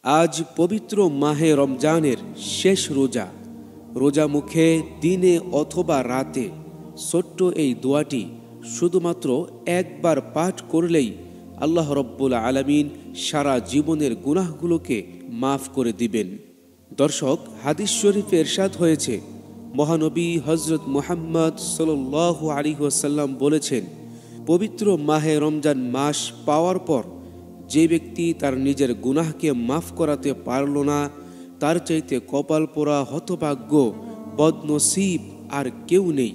আজ পবিত্র মাহে রমজানের শেষ রোজা। রোজা মুখে দিনে অথবা রাতে ছোট্ট এই দোয়াটি শুধুমাত্র একবার পাঠ করলেই আল্লাহ রব্বুল আলামিন সারা জীবনের গুনাহগুলোকে মাফ করে দিবেন। দর্শক, হাদিস শরীফে ইরশাদ হয়েছে, মহানবী হযরত মুহাম্মদ সাল্লাল্লাহু আলাইহি ওয়াসাল্লাম বলেছেন, পবিত্র মাহে রমজান মাস পাওয়ার পর যে ব্যক্তি তার নিজের গুনাহকে মাফ করাতে পারল না, তার চাইতে কপাল পোড়া, হতভাগ্য, বদনসিব আর কেউ নেই।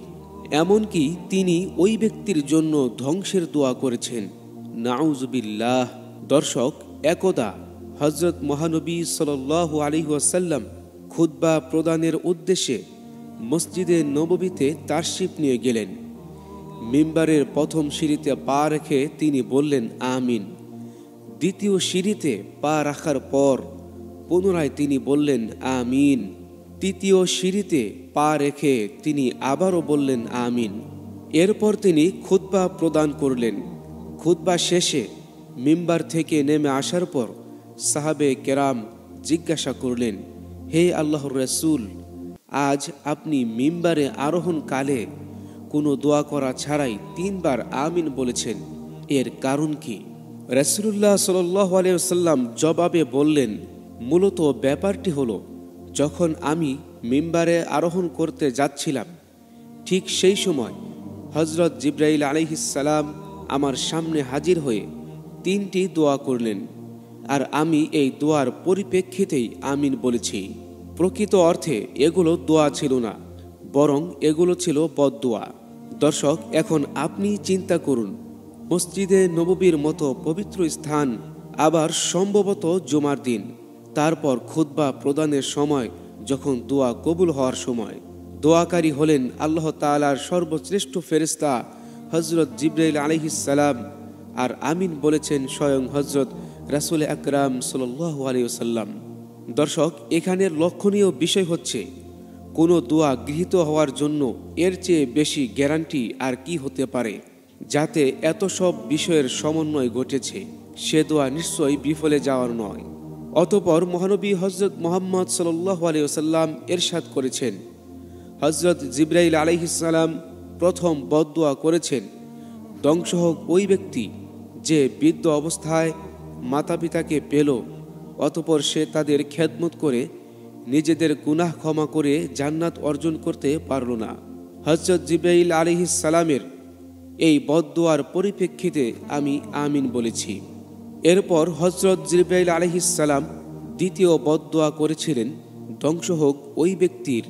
এমনকি তিনি ওই ব্যক্তির জন্য ধ্বংসের দোয়া করেছেন। নাউজুবিল্লাহ। দর্শক, একদা হযরত মহানবী সাল্লাল্লাহু আলাইহি ওয়াসাল্লাম খুতবা প্রদানের উদ্দেশ্যে মসজিদে নববীতে তাশরিফ নিয়ে গেলেন। মিম্বারের প্রথম সিঁড়িতে পা রেখে তিনি বললেন আমিন। দ্বিতীয় সিঁড়িতে পা রাখার পর পুনরায় তিনি বললেন আমিন। তৃতীয় সিঁড়িতে পা রেখে তিনি আবারও বললেন আমিন। এরপর তিনি খুতবা প্রদান করলেন। খুতবা শেষে মিম্বার থেকে নেমে আসার পর সাহাবে কেরাম জিজ্ঞাসা করলেন, হে আল্লাহর রাসূল, আজ আপনি মিম্বারে আরোহণ কালে কোনো দোয়া করা ছাড়াই ৩ বার আমিন বলেছেন, এর কারণ কি? রাসূলুল্লাহ সাল্লাল্লাহু আলাইহি ওয়াসাল্লাম জবাবে বললেন, মূলত ব্যাপারটি হলো, যখন আমি মিম্বারে আরোহণ করতে যাচ্ছিলাম, ঠিক সেই সময় হযরত জিবরাইল আলাইহিস সালাম আমার সামনে হাজির হয়ে ৩টি দোয়া করলেন, আর আমি এই দোয়ার পরিপ্রেক্ষিতেই আমিন বলেছি। প্রকৃত অর্থে এগুলো দোয়া ছিল না, বরং এগুলো ছিল বদদোয়া। দর্শক, এখন আপনি চিন্তা করুন, মসজিদে নববীর মতো পবিত্র স্থান, আবার সম্ভবত জুমার দিন, তারপর খুতবা প্রদানের সময় যখন দোয়া কবুল হওয়ার সময়, দোয়াকারী হলেন আল্লাহ তাআলার সর্বশ্রেষ্ঠ ফেরেশতা হযরত জিবরাইল আলাইহিস সালাম, আর আমিন বলেছেন স্বয়ং হযরত রাসূল আকরাম সাল্লাল্লাহু আলাইহি ওয়াসাল্লাম। দর্শক, এখানের লক্ষণীয় বিষয় হচ্ছে, কোনো দোয়া গৃহীত হওয়ার জন্য এর চেয়ে বেশি গ্যারান্টি আর কি হতে পারে? যাতে এত সব বিষয়ের সমন্বয় ঘটেছে, সে দোয়া নিশ্চয়ই বিফলে যাওয়ার নয়। অতঃপর মহানবী হযরত মুহাম্মদ সাল্লাল্লাহু আলাইহি ওয়াসাল্লাম ইরশাদ করেছেন, হযরত জিবরাইল আলাইহিস সালাম প্রথম বদদোয়া করেছেন, ধ্বংস হোক ওই ব্যক্তি যে বৃদ্ধ অবস্থায় মাতা পিতাকে পেল, অতঃপর সে তাদের খেদমত করে নিজেদের গুনাহ ক্ষমা করে জান্নাত অর্জন করতে পারল না। হযরত জিবরাইল আলাইহিস সালামের এই বদদোয়ার পরিপ্রেক্ষিতে আমি আমিন বলেছি। এরপর হযরত জিবরাইল আলাইহিস সালাম দ্বিতীয় বদদোয়া করেছিলেন, ধ্বংস হোক ওই ব্যক্তির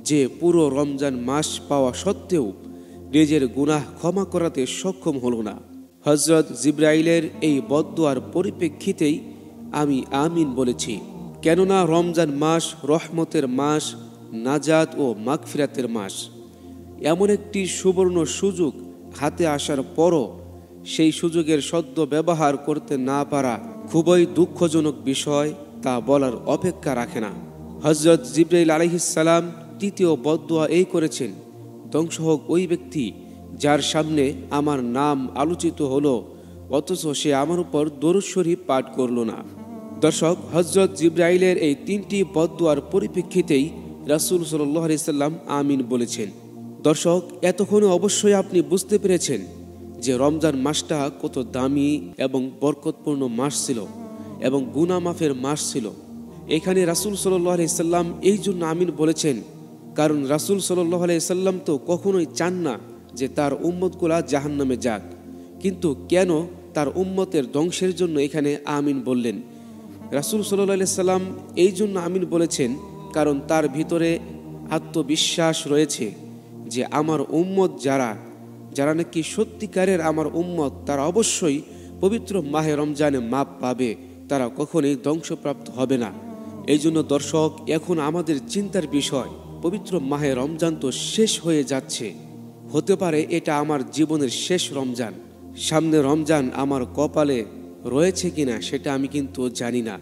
যে পুরো রমজান মাস পাওয়া সত্ত্বেও নিজের গুনাহ ক্ষমা করাতে সক্ষম হল না। হযরত জিবরাইলের এই বদদোয়ার পরিপ্রেক্ষিতেই আমি আমিন বলেছি। কেননা রমজান মাস রহমতের মাস, নাজাত ও মাগফিরাতের মাস। এমন একটি সুবর্ণ সুযোগ হাতে আসার পরও সেই সুযোগের সদ্য ব্যবহার করতে না পারা খুবই দুঃখজনক বিষয়, তা বলার অপেক্ষা রাখে না। হযরত জিবরাইল আলাইহিস সালাম তৃতীয় বদদোয়া এই করেছেন, ধ্বংস হোক ওই ব্যক্তি যার সামনে আমার নাম আলোচিত হলো, অথচ সে আমার উপর দরুদ শরীফ পাঠ করল না। দর্শক, হযরত জিবরাইলের এই 3টি বদদোয়ার পরিপ্রেক্ষিতেই রাসূল সাল্লাল্লাহু আলাইহি সাল্লাম আমিন বলেছেন। দর্শক, এতক্ষণে অবশ্যই আপনি বুঝতে পেরেছেন যে রমজান মাসটা কত দামি এবং বরকতপূর্ণ মাস ছিল এবং গুনাহ মাফের মাস ছিল। এখানে রাসূল সাল্লাল্লাহু আলাইহি সাল্লাম এই জন্য আমিন বলেছেন, কারণ রাসূল সাল্লাল্লাহু আলাইহি সাল্লাম তো কখনোই চান না যে তার উম্মতগুলা জাহান্নামে যাক, কিন্তু কেন তার উম্মতের ধ্বংসের জন্য এখানে আমিন বললেন? রাসূল সাল্লাল্লাহু আলাইহি সাল্লাম এই জন্য আমিন বলেছেন কারণ তার ভিতরে আত্মবিশ্বাস রয়েছে যে আমার উম্মত যারা নাকি সত্যিকারের আমার উম্মত, তারা অবশ্যই পবিত্র মাহে রমজানে মাপ পাবে, তারা কখনোই ধ্বংসপ্রাপ্ত হবে না। এই জন্য দর্শক, এখন আমাদের চিন্তার বিষয়, পবিত্র মাহে রমজান তো শেষ হয়ে যাচ্ছে, হতে পারে এটা আমার জীবনের শেষ রমজান। সামনে রমজান আমার কপালে রয়েছে কিনা সেটা আমি কিন্তু জানি না।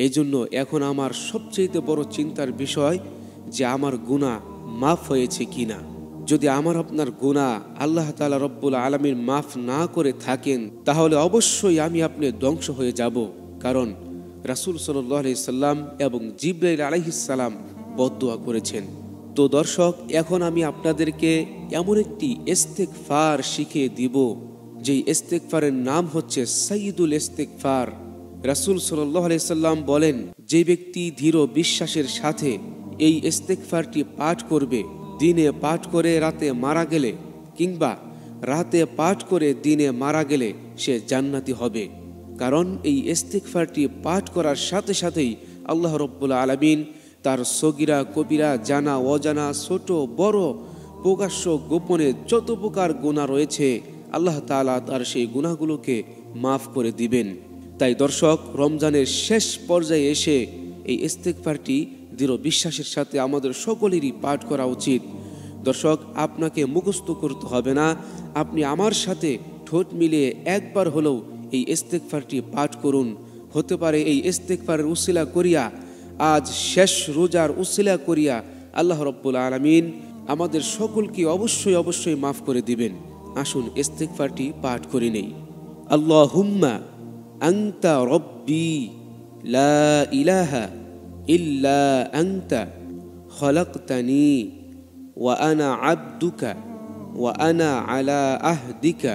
এই জন্য এখন আমার সবচেয়ে বড় চিন্তার বিষয় যে আমার গুনাহ মাফ হয়েছে কিনা। যদি আমার আপনার গুনাহ আল্লাহ তাআলা রব্বুল আলামিন মাফ না করে থাকেন, তাহলে অবশ্যই আমি আপনি ধ্বংস হয়ে যাব। কারণ রাসূল সাল্লাল্লাহু আলাইহি সাল্লাম এবং জিবরাইল আলাইহিস সালাম বদদুয়া করেছেন। তো দর্শক, এখন আমি আপনাদেরকে এমন একটি ইস্তেগফার শিখিয়ে দিব, যেই ইস্তেগফারের নাম হচ্ছে সাইয়্যিদুল ইস্তেগফার। রাসূল সাল্লাল্লাহু আলাইহি সাল্লাম বলেন, যে ব্যক্তি দৃঢ় বিশ্বাসের সাথে এই ইস্তেগফারটি পাঠ করবে, দিনে পাঠ করে রাতে মারা গেলে কিংবা রাতে পাঠ করে দিনে মারা গেলে সে জান্নাতি হবে। কারণ এই ইস্তেগফারটি পাঠ করার সাথে সাথেই আল্লাহ রাব্বুল আলামিন তার সগীরা কবিরা, জানা অজানা, ছোট বড়, প্রকাশ্য গোপনে যত প্রকার গুনাহ রয়েছে আল্লাহ তাআলা তার সেই গুনাহগুলোকে মাফ করে দিবেন। তাই দর্শক, রমজানের শেষ পর্যায়ে এসে এই ইস্তেগফারটি দৃঢ় বিশ্বাসের সাথে আমাদের সকলেরই পাঠ করা উচিত। দর্শক, আপনাকে মুখস্থ করতে হবে না, আপনি আমার সাথে ঠোঁট মিলিয়ে একবার হলেও এই ইস্তেগফারটি পাঠ করুন। হতে পারে এই ইস্তেগফারের উসিলা করিয়া, আজ শেষ রোজার উসিলা করিয়া আল্লাহ রাব্বুল আলামিন আমাদের সকলকে অবশ্যই মাফ করে দিবেন। আসুন ইস্তেগফারটি পাঠ করে নেই। আল্লাহুম্মা আনতা রব্বি লা ইলাহা ইল্লা আনতা খলাকতানি ওয়া আনা আবদুকা ওয়া আনা আলা আহদিকা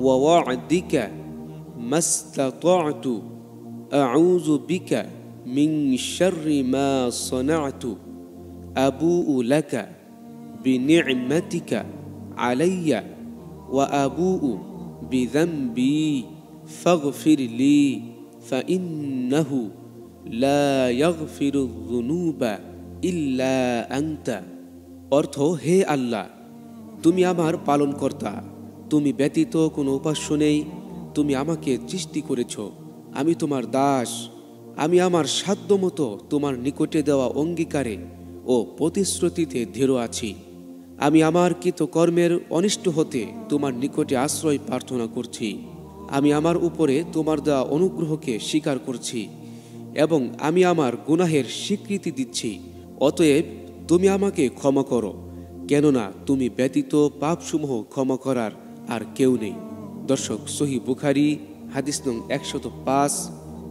ওয়া ওয়া'দিকা মাসতাতা'তু আউযু বিকা মিন শাররি মা সানা'তু আবুউ লাকা বিনি'মাতিকা আলাইয়া ওয়া আবুউ বিযামবি ফাগফির লি ফাইন্নাহু লা ইয়াগফিরুয যুনুবা ইল্লা আনতা। অর্থ, হে আল্লাহ, তুমি আমার পালনকর্তা, তুমি ব্যতীত কোনো উপাস্য নেই, তুমি আমাকে সৃষ্টি করেছ, আমি তোমার দাস, আমি আমার সাধ্যমতো তোমার নিকটে দেওয়া অঙ্গীকারে ও প্রতিশ্রুতিতে দৃঢ় আছি। আমি আমার কৃতকর্মের অনিষ্ট হতে তোমার নিকটে আশ্রয় প্রার্থনা করছি। আমি আমার উপরে তোমার দেওয়া অনুগ্রহকে স্বীকার করছি এবং আমি আমার গুনাহের স্বীকৃতি দিচ্ছি। অতএব তুমি আমাকে ক্ষমা করো, কেননা তুমি ব্যতীত পাপসমূহ ক্ষমা করার আর কেউ নেই। দর্শক, সহিহ বুখারী হাদিস নং 105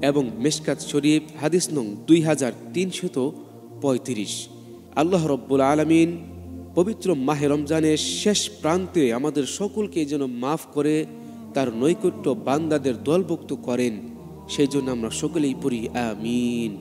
এবং মিশকাত শরীফ হাদিস নং 2335। আল্লাহ রাব্বুল আলামিন পবিত্র মাহে রমজানের শেষ প্রান্তে আমাদের সকলকে যেন মাফ করে তার নৈকট্য বান্দাদের দলভুক্ত করেন, সেই জন্য আমরা সকলেই পড়ি আমিন।